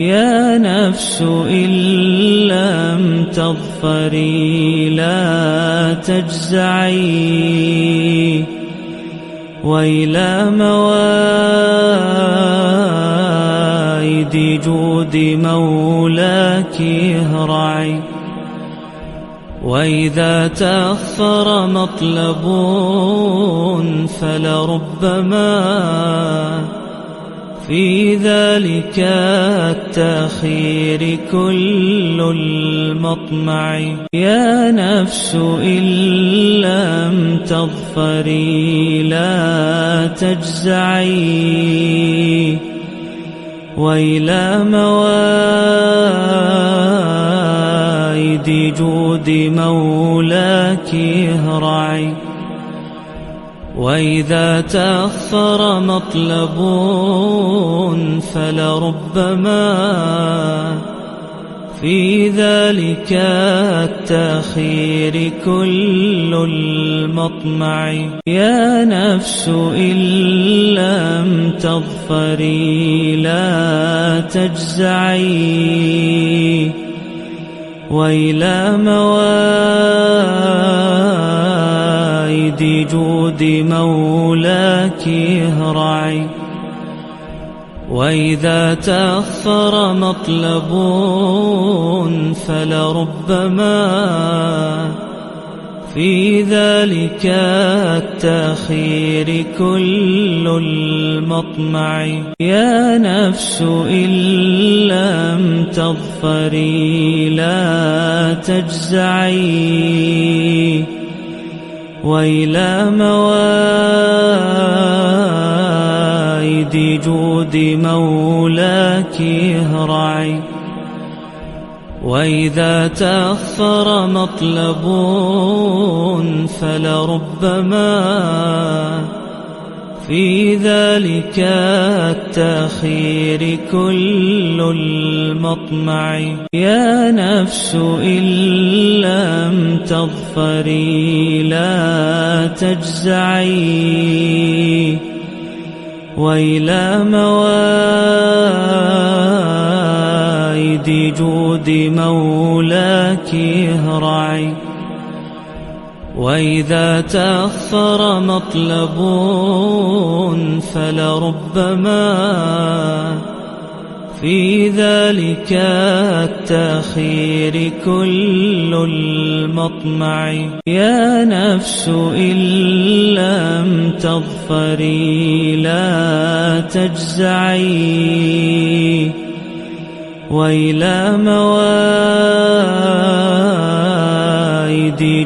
يا نفس إن لم تظفري لا تجزعي، وإلى موائد جود مولاك اهرعي. وإذا تأخر مطلب فلربما في ذلك التأخير كل المطمع. يا نفس إن لم تظفري لا تجزعي، وإلى موائد جود مولاك اهرعي. وإذا تأخر مطلب فلربما في ذلك التأخير كل المطمع. يا نفس إن لم تظفري لا تجزعي، وإلى موائد جود مولاك اهرعي. وإذا تأخر مطلب فلربما في ذلك التأخير كل المطمع. يا نفس إن لم تظفري لا تجزعي، وإلى موائد جود مولاك اهرعي. وإذا تأخر مطلب فلربما في ذلك التأخير كل المطمع. يا نفس إن لم تظفري لا تجزعي، وإلى موائد جود مولاك اهرعي. وإذا تأخر مطلب فلربما في ذلك التأخير كل المطمع. يا نفس إن لم تظفري لا تجزعي، وإلى موائد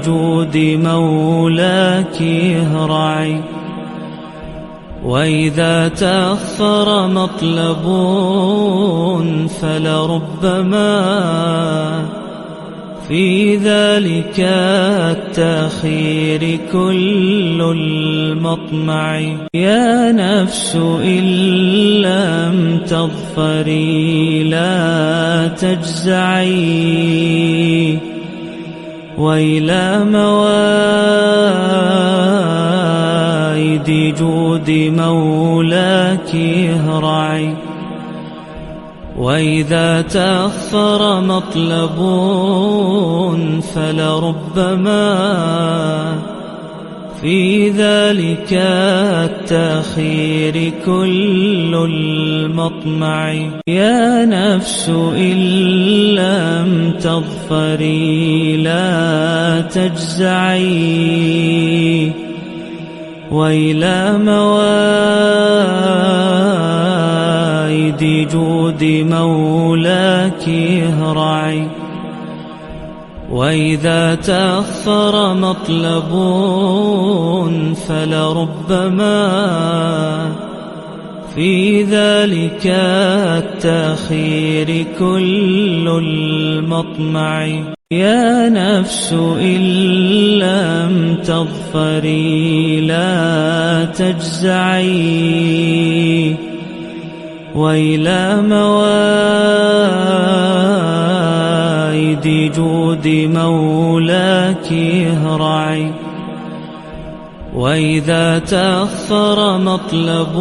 جود مولاك اهرعي. وإذا تأخر مطلب فلربما في ذلك التأخير كل المطمع. يا نفس إن لم تظفري لا تجزعي، وإلى موائد جود مولاك اهرعي. وإذا تأخر مطلب فلربما في ذلك التأخير كل المطمع. يا نفس إن لم تظفري لا تجزعي، وإلى موائد جود مولاك اهرعي. وإذا تأخر مطلب فلربما في ذلك التأخير كل المطمع. يا نفس إن لم تظفري لا تجزعي، وإلى موائد جود مولاك اهرعي. وإذا تأخر مطلب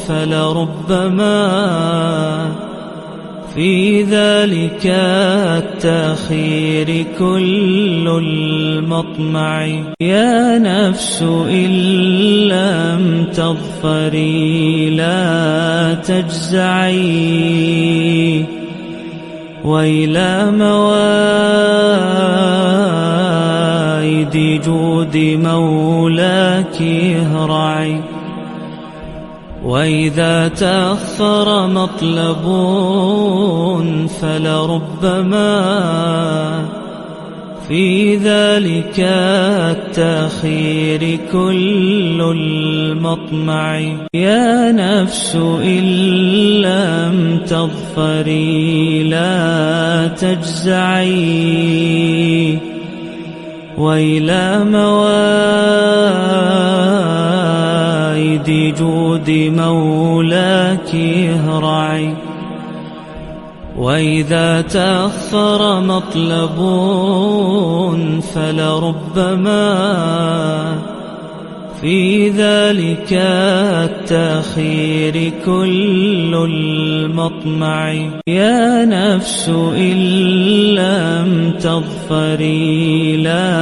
فلربما في ذلك التأخير كل المطمع. يا نفس إن لم تظفري لا تجزعي، وإلى موائد جود مولاك اهرعي. وإذا تأخر مطلب فلربما في ذلك التأخير كل المطمع. يا نفس إن لم تظفري لا تجزعي، وإلى موائد جود مولاك اهرعي. وإذا تأخر مطلب فلربما في ذلك التأخير كل المطمع. يا نفس إن لم تظفري لا